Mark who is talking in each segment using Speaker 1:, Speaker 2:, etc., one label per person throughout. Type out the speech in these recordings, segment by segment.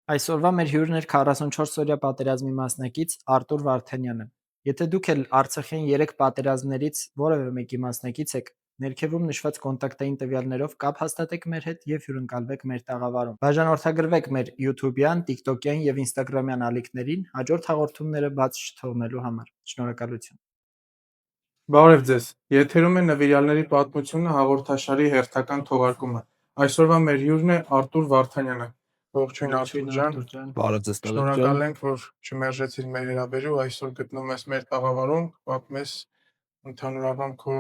Speaker 1: Այսօրվա մեր հյուրն էր 44-օրյա պատերազմի մասնակից Արտուր Վարդանյանը։ Եթե դուք էլ Արցախյան 3 պատերազմներից որևէ մեկի մասնակից եք, ներքևում նշված կոնտակտային տվյալներով կապ հաստատեք մեր հետ և հյուրընկալվեք մեր տաղավարում։ Բաժանորդագրվեք մեր YouTube-յան, TikTok-յան և Instagram-յան ալիքներին հաջորդ հաղորդումները բաց չթողնելու համար։ Շնորհակալություն։
Speaker 2: Բարև ձեզ։ Եթերում է Նվիրյալների պատմությունը հաղորդաշարի հերթական թողարկումը։ Այսօրվա մեր հյուրն է Արտուր Վարդանյանը։ Ողջույն Արտուր ջան։
Speaker 3: Բարև ձեզ տղեկ ջան։
Speaker 2: Շնորհակալ ենք, որ չմերժեցիր մեր հրավերին, այսօր գտնվում ես մեր տաղավարում, պատմես ընդհանուր առմամբ քո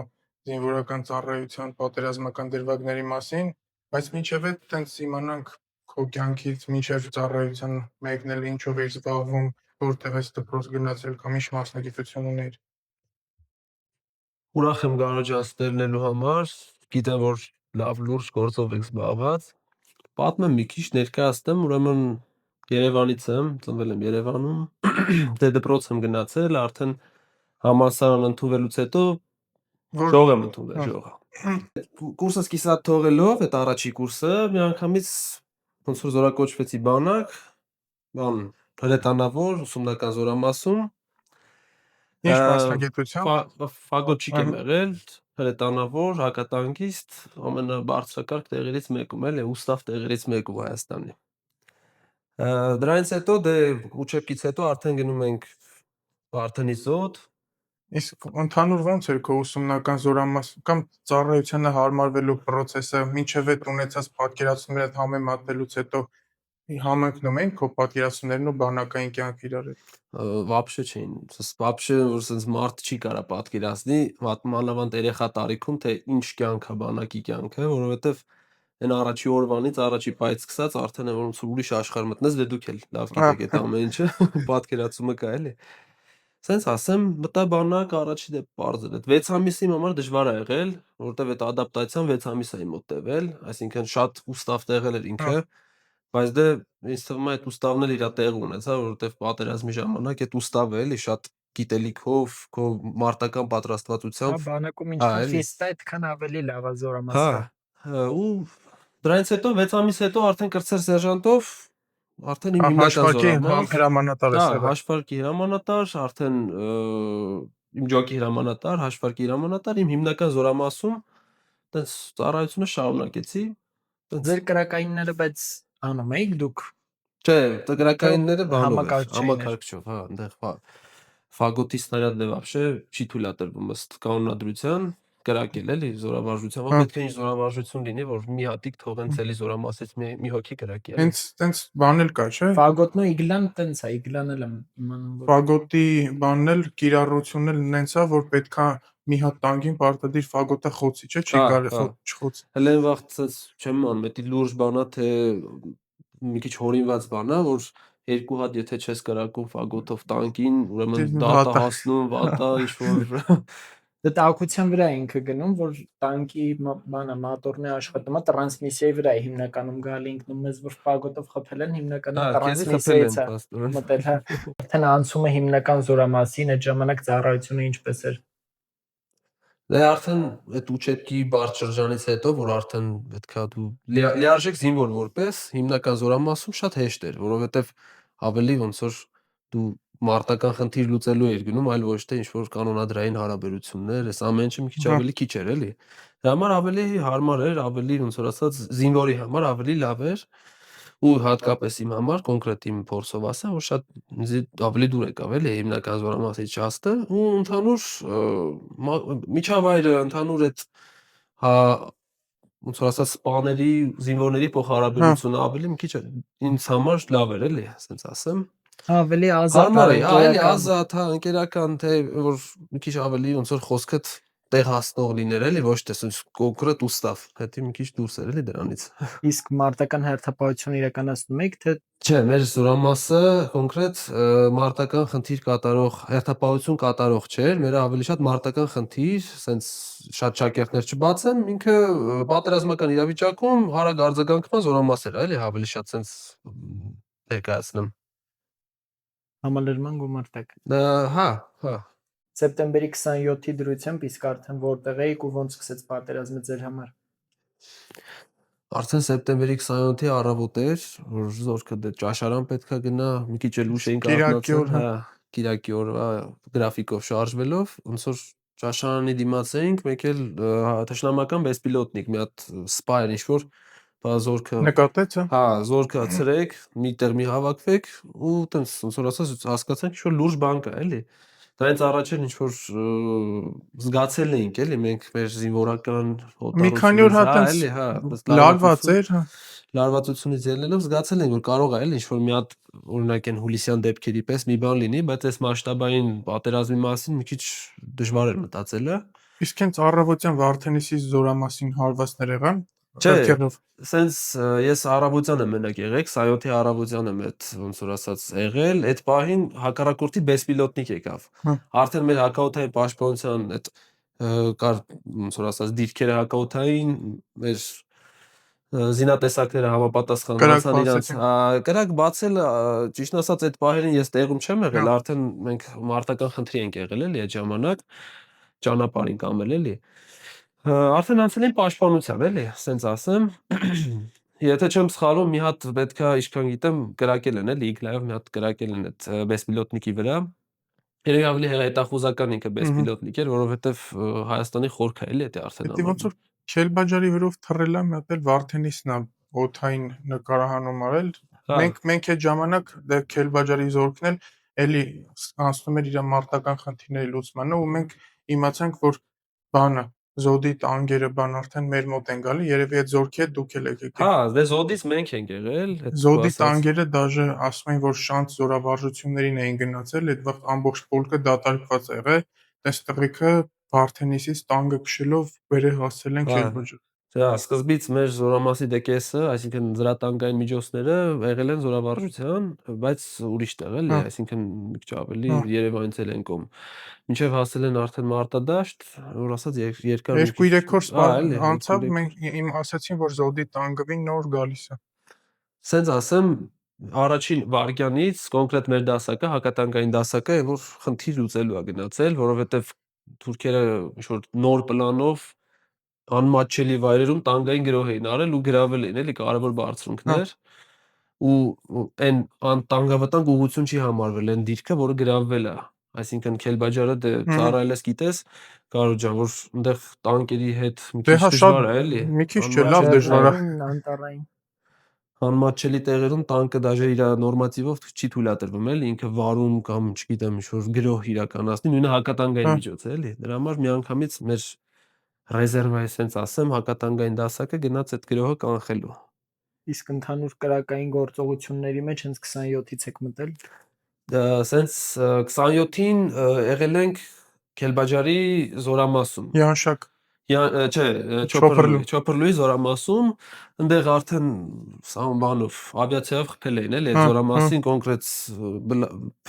Speaker 2: զինվորական ծառայության պատերազմական դրվագների մասին, բայց մինչև այդ տենց իմանանք քո կյանքից մինչև ծառայության մեկնել ինչով ես զբաղվում, որտեղ ես դպրոց գնացել կամ ինչ մասնագիտություն ունեիր։
Speaker 3: Ուրախ եմ գարոջանց տերնելու համար, գիտեմ որ լավ լուրջ գործով եք զբաղված։ Պատմեմ մի քիչ, ներկայացնեմ, ուրեմն Երևանից եմ, ծնվել եմ Երևանում, դե դպրոց եմ գնացել, արդեն համալսարան ընդունվելուց հետո ժող եմ ընդունվել, ժողը։ Կուրսս կիսատ թողելով, այդ առաջի կուրսը, միանգամից ոնց որ զորակոչվեցի բանակ, հրետանավոր, ուսումնական զորամասում։
Speaker 2: Ինչ մասնագիտությամբ։
Speaker 3: Ֆագոչիկ եմ եղել, հրետանավոր, հակատանկիստ, ամենաբարձրակարգ տեղերից մեկում, էլի, ուստավ տեղերից մեկում Հայաստանի։ Դրանից հետո դե ուչեբքից հետո արդեն գնում ենք Վարդանի զոդ։
Speaker 2: Իսկ ընդհանուր ո՞նց էր քո ուսումնական զորամաս կամ ծառայությանը հարմարվելու process-ը, մինչև այդ ունեցած պատկերացումները համեմատելուց հետո համընկնում են քո պատկերացումներն ու բանակային կյանքը իրար հետ։
Speaker 3: Вообще չէին, вообще որ sense մարդ չի կարա պատկերացնի, մանավանդ երեխա տարիքում, թե ինչ կյանք է բանակի կյանքը, որովհետև այն առաջի օրվանից, առաջի պայից սկսած արդեն է ոնց որ ուրիշ աշխարհ մտնես, դե դուք էլ լավ գիտեք այդ ամեն ինչը, պատկերացումը կա էլի։ Սենց ասեմ, մտա բանակ առաջի դե պարզ էր, այդ 6 ամիսի համար դժվար է եղել, որովհետև այդ ադապտացիան 6 ամիս է մոտ տևել, այսինքն շատ ուստավ տեղել էր ինքը, բայց դե ինձ թվում է այդ ուստավն էլ իր տեղ ունեցա, որովհետև պատերազմի ժամանակ այդ ուստավը էլի շատ գիտելիքով, քո մարտական պատրաստվածությամբ,
Speaker 1: բանակում ինչքան ֆիստա, այդքան ավելի լավ է զորամասը։
Speaker 3: ու դրանից հետո 6 ամիս հետո արդեն կրտսեր սերժանտով արդեն իմ հիմնական զորամաս,
Speaker 2: հրամանատար ես եղել։
Speaker 3: հաշվարկի հրամանատար, արդեն իմ ջոկի հրամանատար, հաշվարկի հրամանատար, իմ հիմնական զորամասում տենց ծառայությունը շարունակեցի։
Speaker 1: Ձեր կրակայինները բայց անում էիք դուք։
Speaker 3: Չէ, կրակայինները բանով էր,
Speaker 1: Համակարգչային էր։
Speaker 3: համակարգչով, հա, այնտեղ ֆագոտի սնարյադ դե вообще չի թույլատրվում ըստ կանոնադրության կրակել էլի զորավարժության, որ պետք է ինչ զորավարժություն լինի, որ մի հատիկ թողեն ցելի զորամասից մի հոգի կրակի էլի։
Speaker 2: Տենց բան էլ կա, չէ։
Speaker 1: Ֆագոտն ու իգլան տենց է, իգլան էլ եմ իմանում որ
Speaker 2: Ֆագոտի բանն էլ կիրառությունն էլ նենց է, որ պետքա մի հատ տանկին պարտադիր ֆագոտը խոցի, չէ, չի կարելի չխոցի։
Speaker 3: Հենց վաղ չեմ անում, դա լուրջ բան է, թե մի քիչ հորինված բան է, որ երկու հատ եթե չես կրակում ֆագոտով տանկին, ուրեմն դատա հասնում, վատա ինչ-որ
Speaker 1: Դա տակության վրա է ինքը գնում, որ տանկի բանը մատորն է աշխատում, տրանսմիսիայի վրա է հիմնականում գալի ինքնում մեզ որ ֆագոտով խփել են հիմնականում տրանսմիսիայից է մտել, հա։ Արդեն անցումը հիմնական զորամասին այդ ժամանակ ծառայությունը ինչպես էր։
Speaker 3: Դե արդեն այդ ուչեբքի բարդ շրջանից հետո, որ արդեն պետքա դու լիարժեք զինվոր որպես հիմնական զորամասում շատ հեշտ էր, որովհետև ավելի ոնց որ դու մարտական խնդիր լուծելու էր գնում, այլ ոչ թե ինչ-որ կանոնադրային հարաբերություններ, այս ամեն ինչը մի քիչ ավելի քիչ էր, էլի։ Դրա համար ավելի հարմար էր, ավելի ոնց որ ասած զինվորի համար ավելի լավ էր ու հատկապես իմ համար կոնկրետ իմ փորձով ասեմ, որ շատ ավելի դուր եկավ էլի հիմնական զորամասի չաստը ու ընդհանուր միջավայրը, ընդհանուր այդ հա ոնց որ ասած սպաների, զինվորների փոխհարաբերությունը ավելի մի քիչ ինձ համար լավ էր էլի, ասենց ասեմ։
Speaker 1: Ավելի ազատ
Speaker 3: է, այլ ազատ, հա, ընկերական, թե որ մի քիչ ավելի ոնց որ խոսքդ տեղ հասնող լիներ էլի, ոչ թե կոնկրետ ուստավ, հետո մի քիչ դուրս էր էլի դրանից։
Speaker 1: Իսկ մարտական հերթապահություն իրականացնում եք, թե
Speaker 3: չէ, մեր զորամասը կոնկրետ մարտական խնդիր կատարող, հերթապահություն կատարող չէր, մեր ավելի շատ մարտական խնդիր, սենց շատ շակերտներ չբացեն, ինքը պատերազմական իրավիճակում հարագ արձագանքման զորամաս էր, էլի ավելի շատ սենց ներկայացնեմ։
Speaker 1: Համալրման գումարտակ։
Speaker 3: Հա։
Speaker 1: Սեպտեմբերի 27-ի դրությամբ իսկ արդեն որտեղ էիք ու ոնց սկսեց պատերազմը ձեր համար։
Speaker 3: Արդեն սեպտեմբերի 27-ի առավոտ էր, որ զորքը դե ճաշարան պետքա գնա, մի քիչ էլ ուշ էինք
Speaker 2: Կիրակի
Speaker 3: արթնացել,
Speaker 2: օր, հա։
Speaker 3: Կիրակի օրվա գրաֆիկով շարժվելով, ոնց որ ճաշարանի դիմաց էինք, մեկ էլ թշնամական բեսպիլոտնիկ, մի հատ սպա էր ինչ-որ, բա զորքը
Speaker 2: Նկատեց, հա։
Speaker 3: հա, զորքը ցրեք, միտեղ մի հավաքվեք ու տենց ոնց որ ասած հասկացանք ինչ-որ լուրջ բան կա, էլի։ Դրանից առաջ էլ ինչ-որ զգացել էինք, էլի, մենք մեր զինվորական
Speaker 2: Մի քանի օր
Speaker 3: հոտառությունից,
Speaker 2: հա
Speaker 3: հա,
Speaker 2: տենց
Speaker 3: էլի, հա,
Speaker 2: լալված էր, հա։
Speaker 3: լարվածությունից ելնելով զգացել ենք, որ կարող է էլի ինչ-որ մի հատ օրինակ այն հուլիսյան դեպքերի պես մի բան լինի, բայց այս մասշտաբային պատերազմի մասին մի քիչ դժվար էր մտածելը։
Speaker 2: Իսկ հենց առավոտյան Վարդենիսից Զորամասին հարվածներ եղան
Speaker 3: Չէ,
Speaker 2: հերթերով։
Speaker 3: սենց ես առավոտյան եմ մենակ եղել, 27-ի առավոտյան եմ այդ ոնց որ ասած եղել, այդ պահին հակառակորդի բեսպիլոտնիկ եկավ։
Speaker 2: Հա։
Speaker 3: Արդեն մեր հակաօդային պաշտպանության այդ կար ոնց որ ասած դիրքերը հակաօդային մեր զինատեսակները
Speaker 2: Կրակ
Speaker 3: համապատասխանացան իրանց
Speaker 2: բացեցին։
Speaker 3: կրակ բացել ճիշտն ասած այդ պահերին ես տեղում չեմ եղել,
Speaker 2: Հա։
Speaker 3: արդեն մենք մարտական խնդրի ենք եղել էլի այդ ժամանակ ճանապարհին կամել էլի արդեն անցել են պաշտպանության էլի սենց ասեմ եթե չեմ սխալվում մի հատ պետքա ինչքան գիտեմ կրակել են էլի իգլայով մի հատ կրակել են այդ բեսպիլոտնիկի վրա երևի ավելի հետախուզական ինքը բեսպիլոտնիկ էր որովհետև Հայաստանի խորքը էլի դա արդեն
Speaker 2: Դա ոնց որ Քելբաջարի վրով թռել է, մի հատ էլ Վարդենիսն է օթային նկարահանում արել։ Մենք այդ ժամանակ դե Քելբաջարի զորքն էլ էլի անցնում էր իր մարտական խնդիրների լուծմանը ու մենք իմացանք, որ բանը Զոդի տանկերը բան արդեն մեր մոտ են գալի, երևի այդ զորքի հետ դուք էլ եք եկել։
Speaker 3: հա, դե Զոդից մենք ենք եղել, այդ
Speaker 2: Զոդի տանկերը դաժե ասում են, որ շանց զորավարժություններին էին գնացել, այդ վաղ ամբողջ պոլկը դատարկված է եղել, այս տղիկը Վարդենիսից տանկը քշելով վեր է հասցել են Քելբաջար։
Speaker 3: Դա սկզբից մեր զորամասի դեկեսը, այսինքն զրատանկային միջոցները եղել են զորավարժության, բայց ուրիշ տեղ էլի, այսինքն մի քիչ ավելի Երևանից էլ են կողմ։ Մինչև հասել են արդեն մարտադաշտ, որ ասած երկար
Speaker 2: 2-3 օր
Speaker 3: էլի,
Speaker 2: անցավ, մենք իմ ասացին, որ Զոդի տանկը նոր գալիս է։
Speaker 3: Սենց ասեմ, առաջին վարքյանից կոնկրետ մեր դասակը, հակատանկային դասակը, այն որ խնդիր լուծելու է գնացել, որովհետև թուրքերը ինչ-որ նոր պլանով անմատչելի վայրերում տանկային գրոհ էին արել ու գրավել էին էլի կարևոր բարձունքներ ու այն տանկավտանգ ուղղություն չի համարվել այն դիրքը, որը գրավվել է։ Այսինքն Քելբաջարը դե ծառայել ես գիտես, Կարո ջան, որ այնտեղ տանկերի հետ մի քիչ դժվար է էլի։
Speaker 2: Մի քիչ չէ, լավ դժվար է։
Speaker 1: Անտառային
Speaker 3: Անմատչելի տեղերում տանկը դաժե իր նորմատիվով չի թույլատրվում էլի ինքը վարում կամ չգիտեմ ինչ-որ գրոհ իրականացնի, նույնը հակատանկային միջոց է էլի։ Դրա համար միանգամից մեր ռեզերվայի սենց ասեմ, հակատանկային դասակը գնաց այդ գրոհը կանխելու։
Speaker 1: Իսկ ընդհանուր կրակային գործողությունների մեջ հենց 27-ից եք մտել։
Speaker 3: Սենց 27-ին եղել ենք Քելբաջարի զորամասում։
Speaker 2: Յանշակ։
Speaker 3: Չէ, Չոփըրլուի զորամասում, այնտեղ արդեն բանով ավիացիայով խփել էին էլի, այդ զորամասին կոնկրետ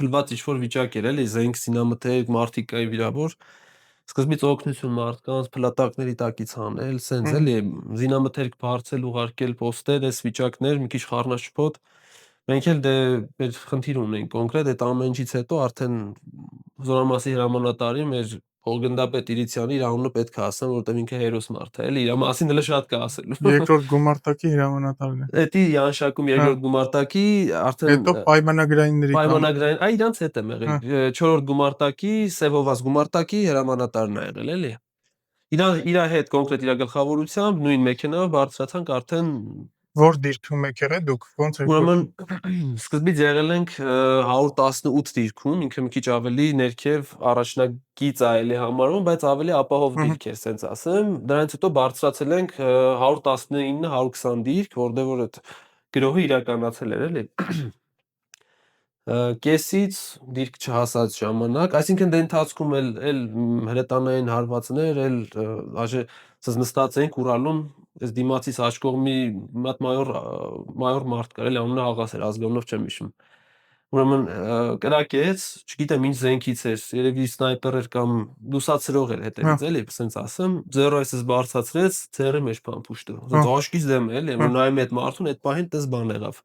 Speaker 3: փլված ինչ-որ վիճակ էր էլի, զենք, զինամթերք, մարդիկ կային վիրավոր։ Սկզբից օգնություն մարդկանց, փլատակների տակից հանել, սենց էլի, զինամթերք բարձել, ուղարկել պոստեր, այս վիճակներ, մի քիչ խառնաշփոթ։ Մենք էլ դե մեր խնդիր ունեինք կոնկրետ այդ ամեն ինչից հետո արդեն զորամասի հրամանատարի մեր Օգնդապետ Իրիցյանի իր անունը պետք է ասեմ, որովհետև ինքը հերոս մարդ է, էլի, իր մասին էլ շատ կա ասելու։
Speaker 2: Երկրորդ գումարտակի հրամանատարն է։
Speaker 3: Էդի Յանշակում երկրորդ գումարտակի արդեն
Speaker 2: Հետո պայմանագրայինների
Speaker 3: պայմանագրային, այ իրանց հետ եմ եղել։ 4-րդ գումարտակի, Սևովազ գումարտակի հրամանատարն է եղել, էլի։ Իր հետ կոնկրետ իր գլխավորությամբ նույն մեքենայով բարձրացանք արդեն
Speaker 2: Որ դիրքում եք եղել դուք, ոնց եք։
Speaker 3: Ուրեմն սկզբից եղել ենք 118 դիրքում, ինքը մի քիչ ավելի ներքև առաջնագիծ է էլի համարվում, բայց ավելի ապահով դիրք էր, սենց ասեմ։ Դրանից հետո բարձրացել ենք 119-120 դիրք, որտեղ որ այդ գրոհը իրականացել էր, էլի։ Կեսից դիրք չհասած ժամանակ, այսինքն դե ընթացքում էլ հրետանային հարվածներ, այժե ասես նստած ենք Ուրալում, այս դիմացից աջ կողմի մի հատ մայոր մարդ կար, էլի անունը Աղաս էր, ազգանունով չեմ հիշում։ Ուրեմն կրակեց, չգիտեմ ինչ զենքից էր, երևի սնայպեր էր կամ լուսացրող էր հետևից, էլի, ասենց ասեմ, ձեռը այսպես բարձրացրեց, ձեռի մեջ փամփուշտը։ Ասենց աշկից դեմ էլի, որ նայում այդ մարդուն, այդ պահին տես բան եղավ։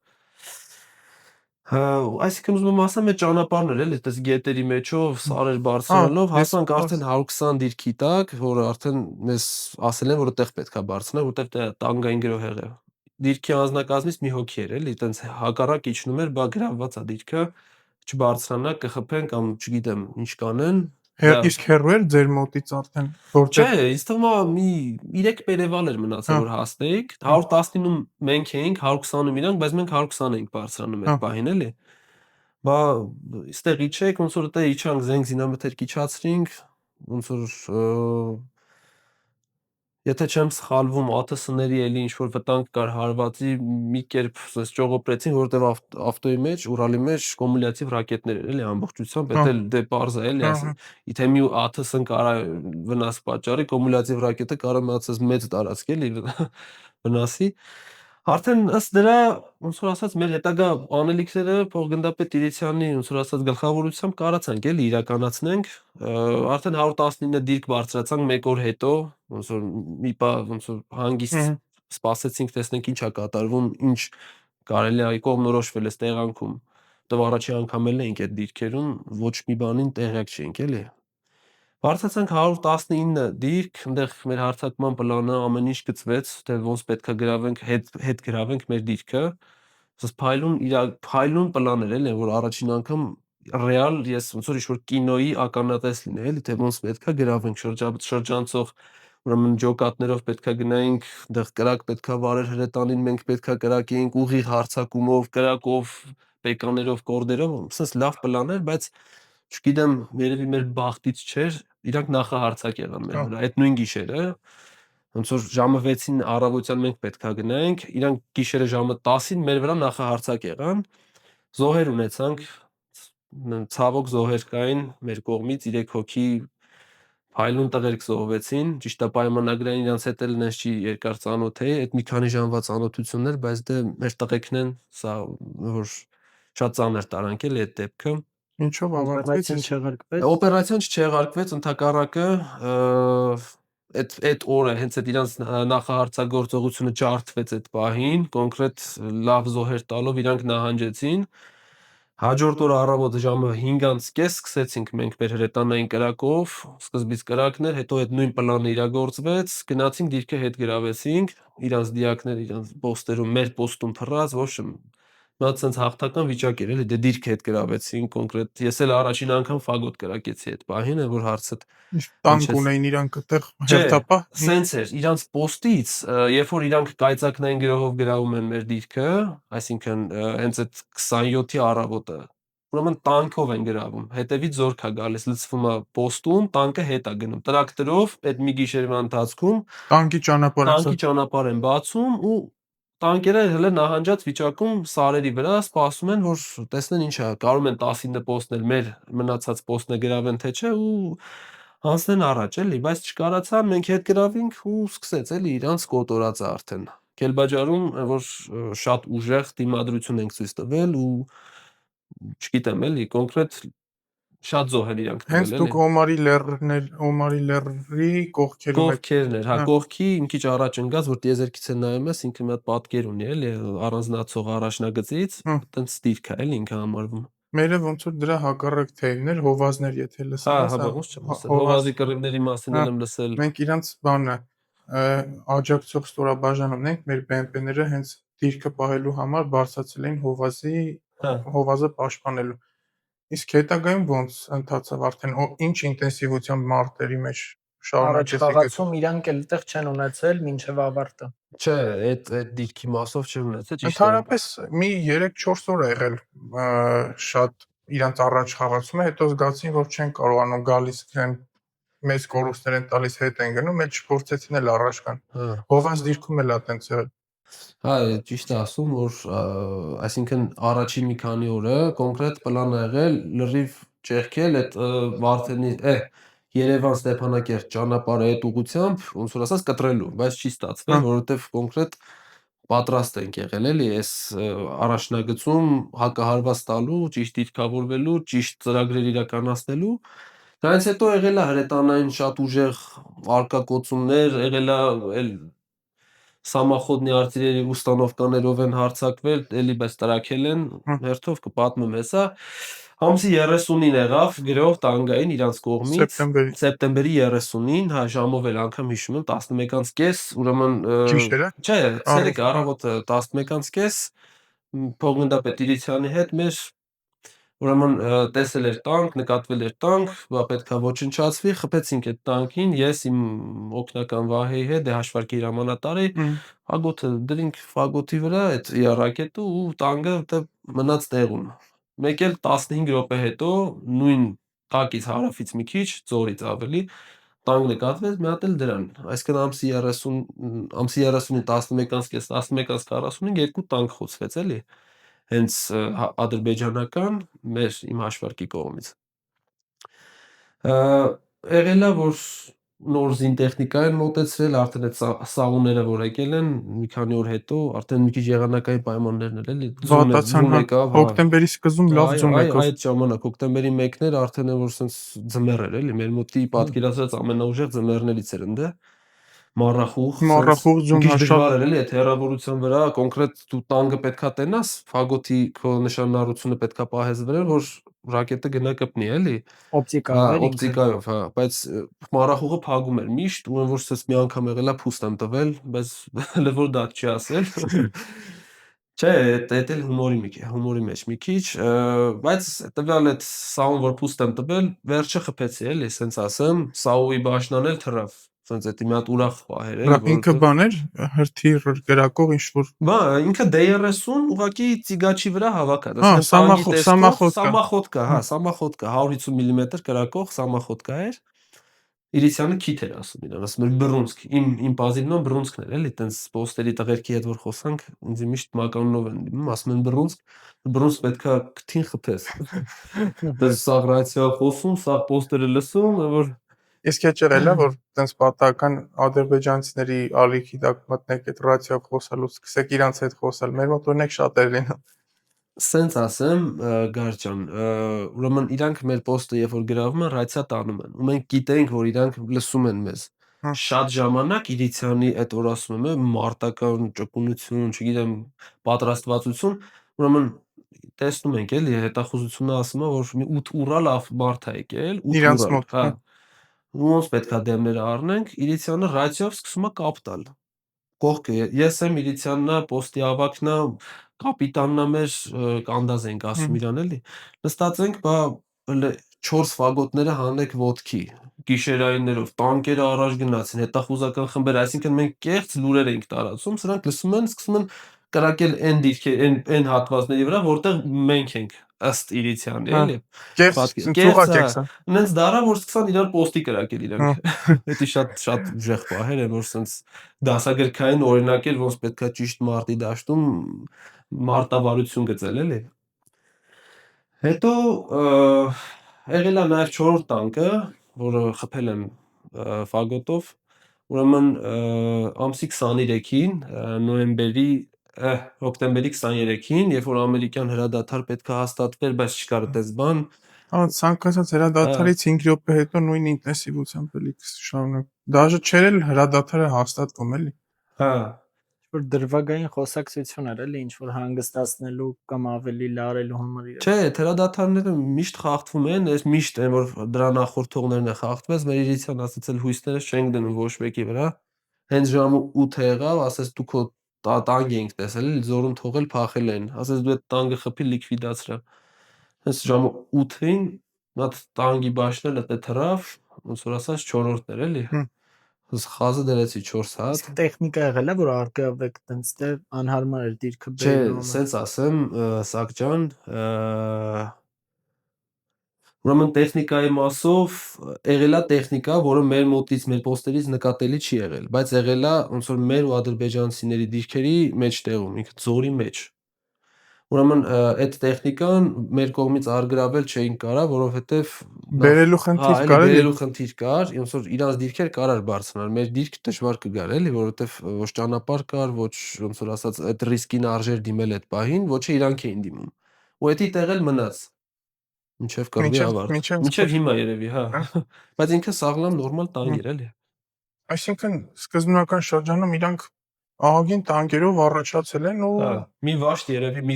Speaker 3: Այսինքն ուզում եմ ասեմ, այդ ճանապարհն էր էլի, այդպես գետերի մեջով, սարեր բարձրանալով հասանք արդեն 120 դիրքի տակ, որը արդեն մեզ ասել են, որ այդտեղ պետքա բարձրանալ, որտեղ դա տանգային գրոհեղ է։ Դիրքի անձնակազմից մի հոգի էր էլի, այտենց հակառակ իջնում էր, բա գրավված է դիրքը, չբարձրանա, կխփեն կամ չգիտեմ ինչ կանեն։
Speaker 2: Իսկ հեռու էր ձեր մոտից արդեն,
Speaker 3: Չէ,
Speaker 2: որտեղ
Speaker 3: ինձ թվում է մի 3 պերևալ էր մնացել, որ հասնեինք, 119-ում մենք էինք, 120-ում իրանք, բայց մենք 120 էինք բարձրանում այդ պահին էլի։ Բա այստեղ իջեք, ոնց որ դե իջանք, զենք զինամթերք իջացրինք, ոնց որ եթե չեմ սխալվում, ԱԹՍ-ների էլի ինչ որ վտանգ կար հարվածի, մի կերպ ասես ճողոպրեցին, որովհետև ավտոյի մեջ, Ուրալի մեջ կումուլյատիվ ռակետներ էր էլի ամբողջությամբ, դե պարզ է էլի, եթե մի ԱԹՍ-ն կարա վնաս պատճառի, կումուլյատիվ ռակետը կարող է ասես մեծ տարածք էլի վնասի։ Արդեն ըստ դրա, ոնց որ ասած, մեր հետագա անելիքները փոխգնդապետ Իրիցյանի ոնց որ ասած գլխավորությամբ կարացանք էլի իրականացնենք, արդեն 119 դիրք բարձրացանք 1 օր հետո, ոնց որ մի պա ոնց որ հանգիստ սպասեցինք, տեսնենք ինչ է կատարվում, ինչ կարելի է կողմնորոշվել է տեղանքում։ Դեռ առաջի անգամ էլ էինք այդ դիրքերում, ոչ մի բանին տեղյակ չէինք էլի։ Բարձրացանք 119 դիրք, այնտեղ մեր հարձակման պլանը ամեն ինչ գծվեց, թե ոնց պետքա գրավենք, հետ գրավենք մեր դիրքը։ Ասես փայլուն պլան էր էլի, որ առաջին անգամ ռեալ ես ոնց որ ինչ-որ կինոյի ականատես լինեի, էլի, թե ոնց պետքա գրավենք շրջանցող ուրեմն ջոկատներով պետքա գնայինք, այնտեղ կրակ պետքա վարեր հրետանին, մենք պետքա կրակեինք ուղիղ հարձակումով, կրակով, պեկաներով, կորդերով, ասես լավ պլան էր, բայց չգիտեմ, երևի մեր բախտից չէր, իրանք նախահարձակ եղան մեր վրա, այդ նույն գիշերը, ոնց որ ժամը 6-ին առավոտյան մենք պետքա գնայինք, իրանք գիշերը ժամը 10-ին մեր վրա նախահարձակ եղան, զոհեր ունեցանք, ցավոք զոհեր կային մեր կողմից 3 հոգի փայլուն տղերք զոհվեցին, ճիշտ է պայմանագրային իրանց հետ էլ նես չի երկար ծանոթ էի, այդ մի քանի ժամվա ծանոթություններ, բայց դե մեր տղեկն են, սա որ շատ ծանր տարանք էլի այդ դեպքը։
Speaker 2: ինչով ավարտվեց
Speaker 1: Օպերացիան չեղարկվեց։
Speaker 3: Օպերացիան չեղարկվեց, ընդհակառակը այդ օրը հենց այդ իրանց նախահարձակգործողությունը ջարդվեց այդ պահին, կոնկրետ լավ զոհեր տալով իրանք նահանջեցին։ Հաջորդ օր առավոտ ժամը 5:30 սկսեցինք մենք մեր հրետանային կրակով, սկզբից կրակն էր, հետո այդ նույն պլանը իրագործվեց, գնացինք դիրքը հետ գրավեցինք, իրանց դիակները իրանց պոստերում, մեր պոստում թռած, ոչ մի հատ sense հաղթական վիճակ էր էլի, դե դիրք հետ գրավեցին կոնկրետ։ Ես էլ առաջին անգամ ֆագոտ կրակեցի այդ պահին, որ հարցդ
Speaker 2: տանկ ունեին իրանք այդտեղ հերթապահ։
Speaker 3: Սենց էր, իրանց պոստից, երբ որ իրանք կայծակնային գրոհով գրավում են մեր դիրքը, այսինքն հենց այդ 27-ի առավոտը, ուրեմն տանկով են գրավում, հետևից զորք է գալիս, լցվում է պոստում, տանկը հետ է գնում, տրակտորով այդ մի գիշերվա ընթացքում
Speaker 2: Տանկի ճանապարհ
Speaker 3: են բացում ու տանկերը հələ նահանջած վիճակում սարերի վրա սպասում են, որ տեսնեն ինչ է, կարող են 19 պոստն էլ մեր մնացած պոստն է գրավեն թե չէ ու հանձնեն առաջ էլի, բայց չկարացան, մենք հետ գրավինք ու սկսեց էլի իրանց կոտորածը արդեն։ Քելբաջարում, որ շատ ուժեղ դիմադրություն ենք ցույց տվել ու չգիտեմ էլի, կոնկրետ շատ զոհեր իրանք տվել
Speaker 2: Հենց դուք Օմարի լեռի կողքերում եք։
Speaker 3: կողքերն էր, հա, կողքի մի քիչ առաջ ընկած, որ տիեզերքից է նայում ես, ինքը մի հատ պատկեր ունի էլի, առանձնացող առաջնագծից, այտենց դիրք է էլի ինքը համարվում։
Speaker 2: Մերը ոնց որ դրա հակառակ թեյներ, հովազներ, եթե լսել ես,
Speaker 3: հա, ոնց չեմ լսել, հովազի կռիվների մասին եմ լսել։
Speaker 2: Մենք իրանց բանը աջակցող ստորաբաժանում ենք, մեր BMP-ները հենց դիրքը պահելու համար բարձրացել էին հովազը պաշտպանելու։ Իսկ հետագայում ոնց ընթացավ արդեն ինչ ինտենսիվությամբ մարտերի մեջ շարունակեցիք։
Speaker 1: Առաջխաղացում իրանք էլ այդտեղ չեն ունեցել մինչև ավարտը։
Speaker 3: Չէ, այդ դիրքի մասով չեմ ունեցել, ճիշտ է։
Speaker 2: Ընդհանրապես մի 3-4 օր է եղել շատ իրանց առաջ խաղացումը, հետո զգացին, որ չեն կարողանում գալիս են մեծ կորուստներ են տալիս, հետ են գնում, էլ չփորձեցին էլ առաջ գան։ Հովազ դիրքում էլ է տենց եղել։
Speaker 3: Հա, ճիշտ է ասում, որ այսինքն առաջին մի քանի օրը կոնկրետ պլան ա եղել լրիվ ճեղքել այդ Վարդենի Երևան Ստեփանակերտ ճանապարհը այդ ուղությամբ, ոնց որ ասած կտրելու, բայց չի ստացվել, որովհետև կոնկրետ պատրաստ ենք եղել էլի այս առաջնագծում հակահարված տալու, ճիշտ դիրքավորվելու, ճիշտ ծրագրեր իրականացնելու։ Դրանից հետո եղել է հրետանային շատ ուժեղ արկակոծումներ, եղել է Սամախոդնի արտիլերիայի ուստանովկաներով են հարձակվել, էլի բայց տրաքել են, հերթով կպատմեմ հեսա։ Ամսի 30-ին եղավ գրող տանգային իրանց կողմից,
Speaker 2: Սեպտեմբերի
Speaker 3: սեպտեմբերի 30-ին, հա ժամով էլ անգամ հիշում եմ 11:30, ուրեմն
Speaker 2: գիշերը։
Speaker 3: չէ, ցերեկ
Speaker 2: Առավոտ։
Speaker 3: առավոտը 11:30 փոխգնդապետ Իրիցյանի հետ մեր ուրեմն տեսել էր տանկ, նկատվել էր տանկ, բա պետքա ոչնչացվի, խփեցինք այդ տանկին, ես իմ օգնական Վահեի հետ, դե հաշվարկի հրամանատարի, ֆագոթը դրինք ֆագոթի վրա, այդ ռակետը ու տանկը դե մնաց տեղում։ Մեկ էլ 15 րոպե հետո նույն տակից հարավից մի քիչ, ծորից ավելի տանկ նկատվեց, մի հատ էլ դրան։ Այսինքն ամսի 30-ին 11:30, 11:45 երկու տանկ խոցվեց էլի։ Հենց ադրբեջանական իմ հաշվարկի կողմից։ Եղել է, որ նոր զինտեխնիկա են մոտեցրել, արդեն այդ սաղուները որ եկել են, մի քանի օր հետո, արդեն մի քիչ եղանակային պայմաններն էլ էլի,
Speaker 2: Վատացան,
Speaker 3: ձուն
Speaker 2: հա,
Speaker 3: եկավ,
Speaker 2: հոկտեմբերի սկզբում լավ ձուն եկավ։
Speaker 3: այդ ժամանակ հոկտեմբերի 1-ն էր, արդեն որ սենց ձմեռ էր էլի, մեր մոտի պատկերացրած ամենաուժեղ ձմեռներից էր ընդ է։ Մառախուղ,
Speaker 2: Մառախուղ
Speaker 3: մի
Speaker 2: ձուն,
Speaker 3: քիչ
Speaker 2: հա,
Speaker 3: դժվար էր էլի, այդ հեռավորության վրա կոնկրետ դու տանկը պետքա տենաս, ֆագոթի քո նշանառությունը պետքա պահես վրան, որ ռակետը գնա կպնի էլի։
Speaker 1: Օպտիկայով էր ինքը։
Speaker 3: Օպտիկայով, հա, բայց մառախուղը փագում էր միշտ, ու որ սենց մի անգամ եղել է փուստ եմ տվել, բայց լվոր դատ չի ասել։ Չէ, դա էլ հումորի մեջ մի քիչ, բայց տվյալ այդ սաուն որ փուստ եմ տվել, վերջը խփեցի էլի, սենց ասեմ, Սաուի բաշնան էլ թռավ, սենց էդի մի հատ ուրախ պահեր էլի,
Speaker 2: Ինքը բան էր, հրթիռ կրակող ինչ որ։
Speaker 3: Բա ինքը D30 ուղղակի ծիգաչի վրա հավաքած,
Speaker 2: Հա,
Speaker 3: այսինքն տանկի տեսքով
Speaker 2: սամախոդկա։
Speaker 3: սամախոդկա, հա, սամախոդկա 150 մմ կրակող սամախոդկա էր։ Իրիսյանը քիթ էր ասում իրան, ասում էր բռունցք, իմ պազիվնոն բռունցքն էր էլի, տենց պոստերի տղերքի հետ որ խոսանք, ինձ միշտ մականունով են դիմում, ասում են բռունցք պետքա քթին խփես։ Դες սաղ ռացիա խոսում, սաղ պոստերը լսում, որ
Speaker 2: Իսկ հետ եղել է, որ տենց պատահական ադրբեջանցիների ալիքի տակ մտնեք այդ ռացիա խոսալուց, սկսեք իրանց հետ խոսալ։ Մեր մոտ օրինակ շատ էր լինում։
Speaker 3: Սենց ասեմ, Գարջան, ուրեմն իրանք մեր պոստը երբ որ գրավում են, ռացիա տանում են, ու մենք գիտենք, որ իրանք լսում են մեզ։ Շատ ժամանակ Իրիցյանի այդ որ ասում եմ, մարտական ճկունություն, չգիտեմ, պատրաստվածություն, ուրեմն տեսնում ենք էլի, հետախուզությունը ասում է, որ մի 8 ուռալ մարդ է եկել, 8
Speaker 2: Իրանց
Speaker 3: ուռալ,
Speaker 2: մոտ,
Speaker 3: հա։ Ու ոնց պետքա դեմները առնենք, Իրիցյանը ռացիայով սկսում է կապ տալ։ Կողքը ես եմ Իրիցյաննա, պոստի ավագնա, կապիտաննա մեր կանդազ ենք ասում իրան էլի։ Նստած ենք, բա 4 ֆագոտները հանեք ոտքի, գիշերայիններով, տանկերը առաջ գնացին, հետախուզական խմբեր, այսինքն մենք կեղծ լուրեր ենք տարածում, սրանք լսում են, սկսում են կրակել այն դիրքեր, այն հատվածների վրա, որտեղ մենք ենք ըստ Իրիցյանի, էլի։
Speaker 2: Կեղծ եք սա։
Speaker 3: Նենց դարա, որ սկսան իրար պոստի կրակել իրանք։ Դա շատ ուժեղ պահեր են, որ սենց դասագրքային օրինակ էր, ոնց պետքա ճիշտ մարտի դաշտում մարտավարություն գծել, էլի։ Հետո եղել է նաև 4-րդ տանկը, որը խփել են ֆագոտով, ուրեմն ամսի 23-ին, հոկտեմբերի 23-ին, երբ որ ամերիկյան հրադադար պետքա հաստատվեր, բայց չկար այդպես բան,
Speaker 2: Ցանկացած հրադադարից 5 րոպե հետո նույն ինտենսիվությամբ էլի շարունակ։ Դաժե չէր էլ հրադադարը հաստատվում էլի։
Speaker 3: հա,
Speaker 1: Որ դրվագային խոսակցություն էր էլի, ինչ որ հանգստացնելու կամ ավելի լարելու համար իրար։
Speaker 3: չէ, հրադադարները միշտ խախտվում են, այս միշտ են, որ դրա նախորդողներն է խախտվեց, մեր Իրիցյան ասացել հույսները չենք դնում ոչ մեկի վրա։ Հենց ժամը 8 եղավ, ասես դու քո տանգ ենք տեսել, էլի զորում թողել փախել են, ասես դու այդ տանգը խփի լիկվիդացրա։ Հենց ժամը 8-ին նա տանգի բաշնել դե թռավ, ոնց որ ասած 4-րդն էր էլի։ Խազը դրեցի 4 հատ։
Speaker 1: Իսկ տեխնիկա եղել է, որ արկայավեք տենց դե անհարմար էր դիրքը
Speaker 3: Չէ,
Speaker 1: բերելու համար։
Speaker 3: սենց ասեմ, Սակջան, ուրեմն տեխնիկայի մասով եղել է տեխնիկա, որը մեր մոտից, մեր պոստերից նկատելի չի եղել, բայց եղել է ոնց որ մեր ու ադրբեջանցիների դիրքերի մեջտեղում, ինքը ձորի մեջ։ Ուրեմն այդ տեխնիկան մեր կողմից արգրավել չէին կարա, որովհետև
Speaker 2: Բերելու խնդիր կար էլի։
Speaker 3: բերելու խնդիր կար, ոնց որ իրանց դիրքեր կարար բարձրանալ, մեր դիրքը դժվար կգար էլի, որովհետև ոչ ճանապարհ կար, ոչ ոնց որ ասած այդ ռիսկին արժեր դիմել այդ պահին, ոչը իրանք էին դիմում։ Ու էդի տեղ էլ մնաց մինչև կռվի ավարտ։ Մինչև հիմա երևի, հա։ Բայց ինքը սաղլամ նորմալ տանգ էր էլի։
Speaker 2: Այսինքն սկզբնական շրջանում իրանք ահագին տանկերով առաջացել են ու
Speaker 3: Հա, մի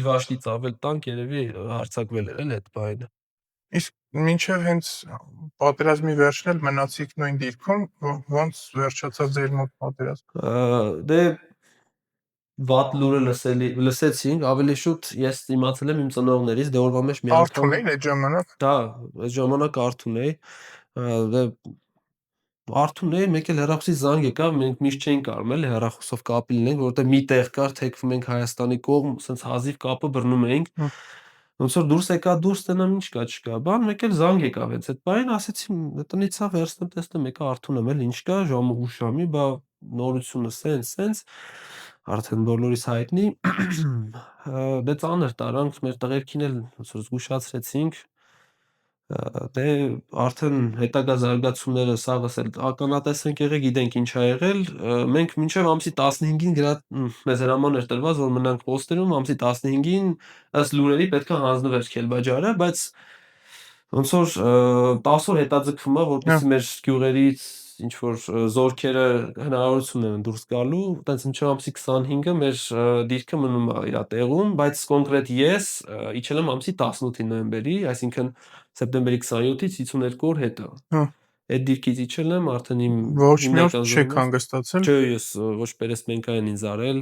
Speaker 3: վաշտից ավել տանկ երևի հարձակվել էր էլ այդ բանը։
Speaker 2: իսկ մինչև հենց պատերազմի վերջն էլ մնացիք նույն դիրքում, ոնց վերջացավ ձեր մոտ պատերազմը։
Speaker 3: Դե վատ լուրը լսեցինք, ավելի շուտ ես իմացել եմ իմ ծնողներից, դե օրվա մեջ մի անգամ
Speaker 2: Արթուն էին այդ ժամանակ։
Speaker 3: դա այդ ժամանակ արթուն էի, դե արթուն էի, մեկ էլ հեռախոսի զանգ եկավ, մենք միշտ չէինք կարում էլի հեռախոսով կապի լինենք, որովհետեւ մի տեղ կար, թեքվում ենք Հայաստանի կողմ, սենց հազիվ կապը բռնում էինք։ Ոնց որ դուրս եկա, դուրս տենամ ինչ կա, չկա։ Բան մեկ էլ զանգ եկավ հենց այդ բանին, ասեցի տնից ցավ վերցնեմ, տեսնեմ եկա արթուն եմ էլ ինչ կա, ժամը ուշամի, բա նորությունը սենց արդեն բոլորիս հայտնի դե ծանր տարանք մեր տղերքին էլ ոնց որ զգուշացրեցինք դե արդեն հետագա զարգացումները սաղս էլ ականատես ենք եղել, գիտենք ինչ ա եղել, մենք մինչև ամսի 15-ին մեզ հրաման էր տրված, որ մնանք պոստերում, ամսի 15-ին ըստ լուրերի պետք է հանձնվեր Քելբաջարը, բայց ոնց որ 10 օր հետաձգվում է, որպեսզի մեր գյուղերից ինչ որ զորքերը հնարավորություն ունեն դուրս գալու, տենց մինչև ամսի 25-ը մեր դիրքը մնում է իր տեղում, բայց կոնկրետ ես իջել եմ ամսի 18-ի նոյեմբերի, այսինքն սեպտեմբերի 27-ից 52 օր հետո։ Այդ դիրքից իջել եմ, արդեն իմ
Speaker 2: Ոչ մի օր չեք հանգստացել։
Speaker 3: Չէ, ես ոչ պերեսմենկա են ինձ արել։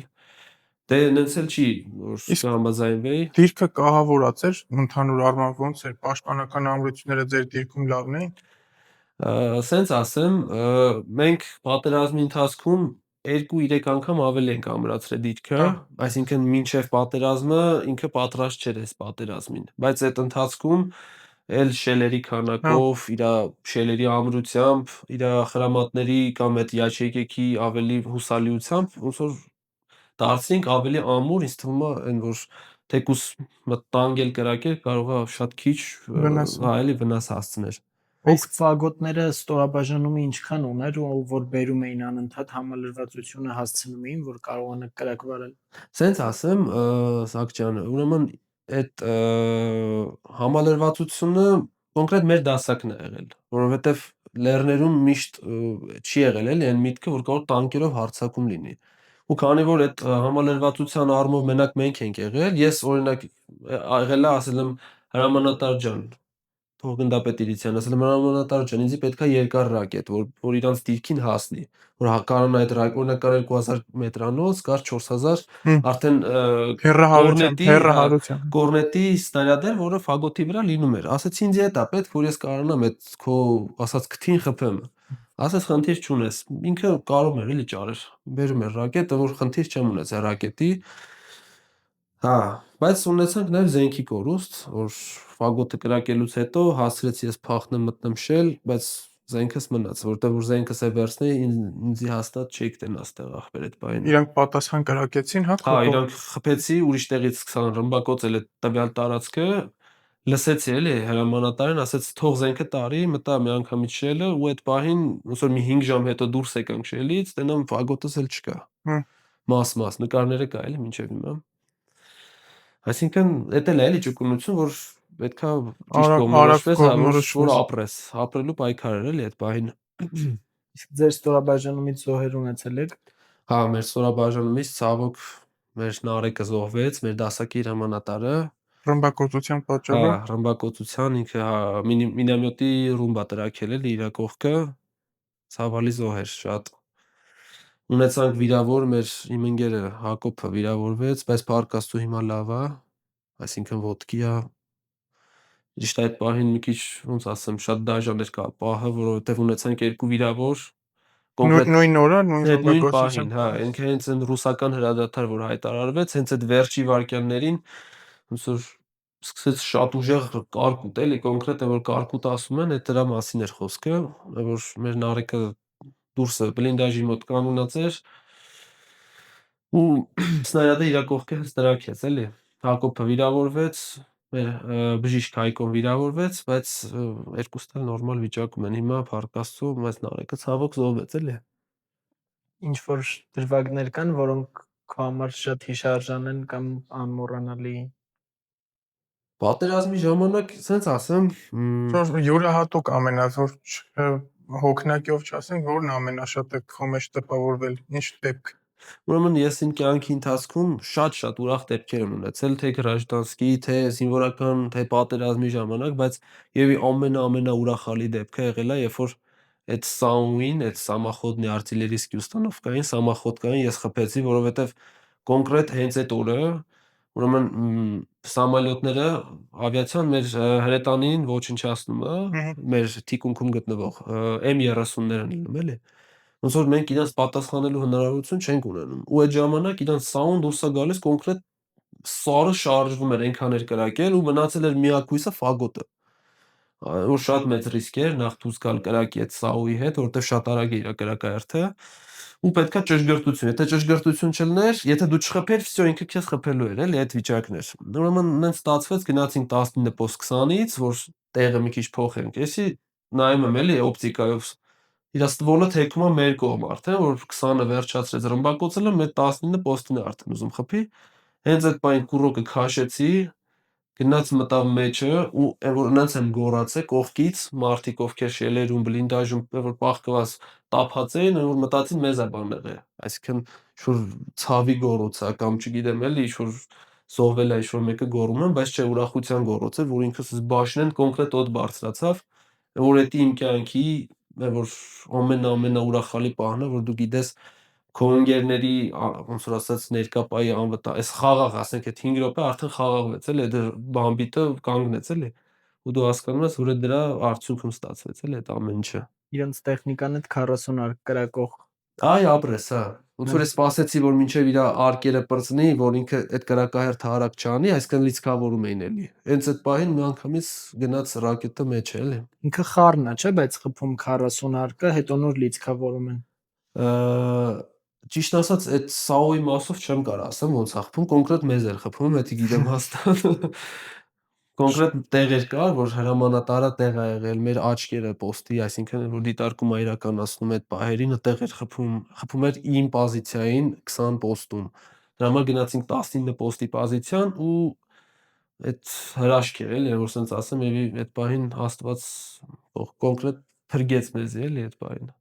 Speaker 3: Դե նենց էլ չի, որ կհամաձայնվեի։
Speaker 2: Դիրքը կահավորած էր, ընդհանուր առմամբ ոնց էր, պաշտպանական ամրությունները ձեր դիրքում լավն էին։
Speaker 3: Սենց ասեմ, մենք պատերազմի ընթացքում 2-3 անգամ ավելի ենք ամրացրել դիրքը, այսինքն մինչև պատերազմը ինքը պատրաստ չէր այս պատերազմին, բայց այդ ընթացքում էլ շելերի քանակով, իր շելերի ամրությամբ, իր խրամատների կամ այդ յաչեկեքի ավելի հուսալիությամբ, ոնց որ դարձինք ավելի ամուր, ինձ թվում է, այն որ թեկուս տանկ էլ կրակեր կարող է շատ քիչ էլի վնաս հասցներ։
Speaker 1: Այս ֆագոտները ստորաբաժանումը ինչքան ուներ ու որ բերում էին անընդհատ համալրվածությունը հասցնում էին, որ կարողանա կրակ վարել։
Speaker 3: Սենց ասեմ, Սակչյան, ուրեմն այդ համալրվածությունը կոնկրետ մեր դասակն է եղել, որովհետև լեռներում միշտ չի եղել էլի այն միտքը, որ կարող տանկերով հարձակում լինի։ Ու քանի որ այդ համալրվածության առումով մենակ մենք ենք եղել, ես օրինակ եղել է ասել եմ հրամանատար ջան, Թողգնդապետ Իրիցյան, ասել եմ հրամանատար ջան, ինձ պետք է երկար ռակետ, որ իրանց դիրքին հասնի, որ կարողանա այդ օրինակ կար 2000 մետրանոց, կար 4000, արդեն կորնետի սնարյադեր, որը ֆագոտի վրա լինում էր։ Ասեցի ինձ էտա պետք, որ ես կարողանամ այդ քո ասած քթին խփեմ։ Ասես խնդիր չունես։ Ինքը կարող էր էլի ճարեր։ Բերում էր ռակետը, որ խնդիր չեմ ունեցել ռակետի։ Հա, բայց ունեցանք նաև զենքի կորուստ, որ ֆագոտը կրակելուց հետո հասցրեցի ես փախնեմ մտնեմ շել, բայց զենքս մնաց, որտեղ որ զենքս է վերցնեի, ինձ հաստատ չէի կտենաս տեղ ախպեր այդ բանը։
Speaker 2: Իրանք պատասխան կրակեցին, հա։
Speaker 3: Հա, իրանք խփեցի, ուրիշ տեղից սկսան ռմբակոծել այդ տվյալ տարածքը, լսեցի էլի հրամանատարին, ասեց թող զենքը տարի, մտա մի անգամից շելը ու այդ պահին ոնց որ մի 5 ժամ հետո դուրս եկանք շելից, տենամ ֆագոտս էլ չկա։ Մաս նկարները կա էլի մինչև հիմա։ Այսինքն էդ էլ է էլի ճկունություն, որ պետքա ճիշտ կողմնորոշվես, որ ապրես, ապրելու պայքար էր էլի այդ պահին։
Speaker 1: Իսկ ձեր ստորաբաժանումից զոհեր ունեցել եք։
Speaker 3: Հա, մեր ստորաբաժանումից ցավոք մեր Նարեկը զոհվեց, մեր դասակի հրամանատարը
Speaker 2: ռմբակոծության պատճառով։
Speaker 3: Հա, ռմբակոծության ինքը մինամյոտի ռումբա տրաքել էլի իր կողքը, ցավալի զոհեր շատ։ Ունեցանք վիրավոր մեր իմ ընկերը Հակոբը վիրավորվեց, բայց Փառք Աստծո հիմա լավ է, այսինքն ոտքի է։ Ճիշտ այդ պահին մի քիչ, ոնց ասեմ, շատ դաժան էր կա պահը, որովհետև ունեցանք 2 վիրավոր
Speaker 2: նույն օրը, նույն
Speaker 3: նույն պահին, հա, ինքը հենց այն ռուսական հրադադար, որ հայտարարվեց, հենց այդ վերջի վայրկյաններին ոնց որ սկսեց շատ ուժեղ կարկուտ, էլի կոնկրետ է որ կարկուտ ասում են, այդ դրա մասին էր խոսքը, որ մեր Նարեկը դուրսը բլինդաժի մոտ կանգնած էր ու սնարյադը իր կողքը հստրակեց, էլի։ Հակոբը վիրավորվեց, մեր բժիշկ Հայկոն վիրավորվեց, բայց երկուսն էլ նորմալ վիճակում են հիմա, Փառք Աստծո, բայց Նարեկը ցավոք զոհվեց, էլի։
Speaker 1: Ինչ որ դրվագներ կան, որոնք քո համար շատ հիշարժան են կամ անմոռանալի։
Speaker 3: Պատերազմի ժամանակ, սենց ասեմ,
Speaker 2: յուրահատուկ ամենազոր հոգնակյով չասենք, որն ամենաշատը քո մեջ տպավորվել, ինչ դեպք։
Speaker 3: Ուրեմն ես իմ կյանքի ընթացքում շատ-շատ ուրախ դեպքեր եմ ունեցել, թե գրաժդանսկի, թե զինվորական, թե պատերազմի ժամանակ, բայց երևի ամենաուրախալի դեպքը եղել է, երբ որ այդ ՍԱՈՒ-ին, այդ самоходный артиллерийский установкային, самоходկային ես խփեցի, որովհետև կոնկրետ հենց այդ օրը, ուրեմն սամոլյոտները, ավիացիան մեր հրետանին ոչնչացնում է, մեր թիկունքում գտնվող M-30-ներն լինում էլի։ Ոնց որ մենք իրենց պատասխանելու հնարավորություն չենք ունենում։ Ու այդ ժամանակ իրանց սաուն դուրս է գալիս կոնկրետ սարը շարժվում էր, այնքան էր կրակել ու մնացել էր միակ հույսը ֆագոտը։ Որ շատ մեծ ռիսկ էր նախ դուրս գալ կրակի այդ սաուի հետ, որովհետև շատ արագ է իր կրակայարդը ու պետքա ճշգրտություն։ Եթե ճշգրտություն չլներ, եթե դու չխփեր, վсё ինքը քեզ խփելու էր, էլի այդ վիճակն էր։ Ուրեմն նենց ստացվեց, գնացինք 19 post 20-ից, որ տեղը մի քիչ փոխենք։ Էսի նայում եմ էլի օպտիկայով իր ստվոլը թեքում է մեր կողմ արդեն, որ 20-ը վերջացրեց ռմբակոծելը, մեր 19 post-ն է արդեն ուզում խփի։ Հենց այդ պահին կուրոկը քաշեցի, գնաց մտավ մեջը ու որ նենց եմ գոռացել կողքից մարդիկ ովքեր շելերում, բլինդաժում որ պահկված տափած էին, որ մտածին մեզ է բան եղել, այսինքն ինչ-որ ցավի գոռոց է կամ չգիտեմ էլի ինչ-որ զոհվել է ինչ-որ մեկը գոռում եմ, բայց չէ ուրախության գոռոց էր, որ ինքս բաշնեն կոնկրետ օդ բարձրացավ, որ էդի իմ կյանքի որ ամենաուրախալի պահն է, որ դու գիտես քո ընկերների ոնց որ ասած ներկա պահի այս խաղաղ, ասենք այդ 5 րոպե արդեն խաղաղվեց էլի, այդ բամբիտը կանգնեց էլի, ու դու հասկանում ես, որ դրա արդյունքում ստացվեց էլի այդ ամեն ինչը։
Speaker 1: Իրենց տեխնիկան այդ 40 արկ կրակող
Speaker 3: Այ ապրես, հա։ Ոնց որ ես սպասեցի, որ մինչև իր արկերը պրծնի, որ ինքը այդ կրակահերթը արագ չանի, այսինքն լիցքավորում էին էլի։ Հենց այդ պահին միանգամից գնաց ռակետը մեջը էլի։
Speaker 1: ինքը խառն է, չէ՞, բայց խփում 40 արկը, հետո նոր լիցքավորում են։
Speaker 3: Ճիշտ ասած, այդ ՍԱՈ-ի մասով չեմ կարող ասեմ ոնց է խփում, կոնկրետ մեզ էր խփում, էդի գիտեմ հաստատ։ Կոնկրետ տեղեր կար, որ հրամանատարը տեղ ա եղել, մեր աչքերը պոստի, այսինքն որ դիտարկում ա իրականացնում այդ պահերին, այդտեղ էր խփում էր իմ պոզիցիային 20 պոստում։ Դրա համար գնացինք 19 պոստի պոզիցիան ու այդ հրաշք էր էլի, որ սենց ասեմ, էլի այդ պահին Աստված կոնկրետ փրկեց մեզի էլի այդ պահին։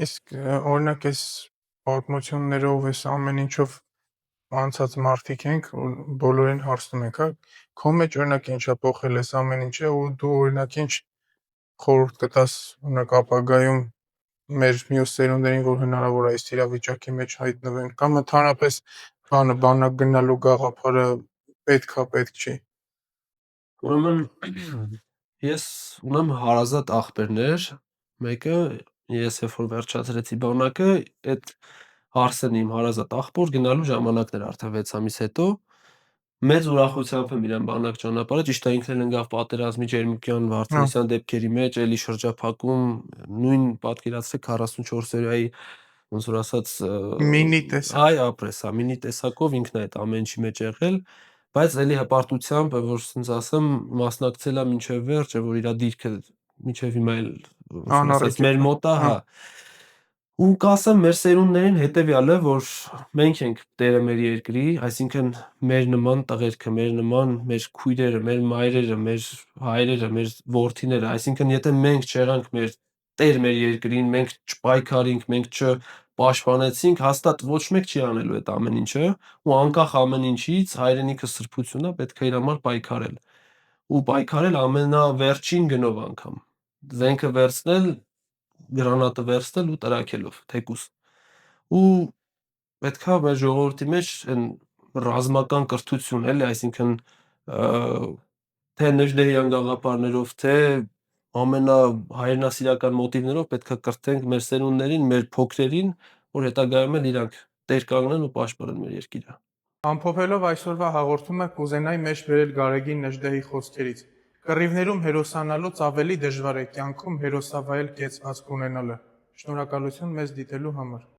Speaker 2: Իսկ օրինակ այս պատմություններով, այս ամեն ինչով անցած մարդիկ ենք, բոլորին հարցնում ենք, հա, քո մեջ օրինակ ինչա փոխել այս ամեն ինչը ու դու օրինակ ինչ խորհուրդ կտաս օրինակ ապագայում մեր մյուս սերունդերին, որ հնարավոր է այս իրավիճակի մեջ հայտնվեն, կամ ընդհանրապես բանակ գնալու գաղափարը պետք չի։
Speaker 3: Ուրեմն ես ունեմ հարազատ աղբերներ, մեկը ես երբ որ վերջացրեցի բանակը, այդ Արսենը իմ հարազատ աղբոր գնալու ժամանակն էր արդեն 6 ամիս հետո, մեծ ուրախությամբ եմ իրեն բանակ ճանապարհը, ճիշտ է ինքն էլ ընկավ պատերազմի ջերմուկյան Վարդանեսյան դեպքերի մեջ, էլի շրջափակում, նույն պատկերացրեք 44 օրյայի ոնց որ ասած
Speaker 2: Մինի տեսակ։
Speaker 3: այ ապրես, հա, մինի տեսակով ինքն է այդ ամեն ինչի մեջ եղել, բայց էլի հպարտությամբ, որ ասենց ասեմ, մասնակցել է մինչև վերջը, որ իր դիրքը մինչև հիմա էլ ոնց որ ասած մեր մոտ է, հա։ Ու կասեմ մեր սերունդներին հետեւյալը, որ մենք ենք տերը մեր երկրի, այսինքն մեր նման տղերքը, մեր նման մեր քույրերը, մեր մայրերը, մեր հայրերը, մեր որդիները, այսինքն եթե մենք չեղանք մեր տեր մեր երկրին, մենք չպայքարինք, մենք չպաշտպանեցինք, հաստատ ոչ մեկ չի անելու այդ ամեն ինչը, ու անկախ ամեն ինչից հայրենիքը սրբությունն է, պետք է իր համար պայքարել։ Ու պայքարել ամենավերջին գնով անգամ։ Զենքը վերցնել, գրանատը վերցնել ու տրաքելով, թեկուս։ Ու պետքա մեր ժողովրդի մեջ այն ռազմական կրթություն էլի, այսինքն թե Նժդեհյան գաղափարներով, թե ամենահայրենասիրական մոտիվներով պետքա կրթենք մեր սերունդներին, մեր փոքրերին, որ հետագայում էլ իրանք տեր կանգնեն ու պաշտպանեն մեր երկիրը։
Speaker 2: Ամփոփելով այսօրվա հաղորդումը կուզենայի մեջ բերել Գարեգին Նժդեհի խոսքերից. կռիվներում հերոսանալուց ավելի դժվար է կյանքում հերոսավայել կեցվածք ունենալը։ Շնորհակալություն մեզ դիտելու համար։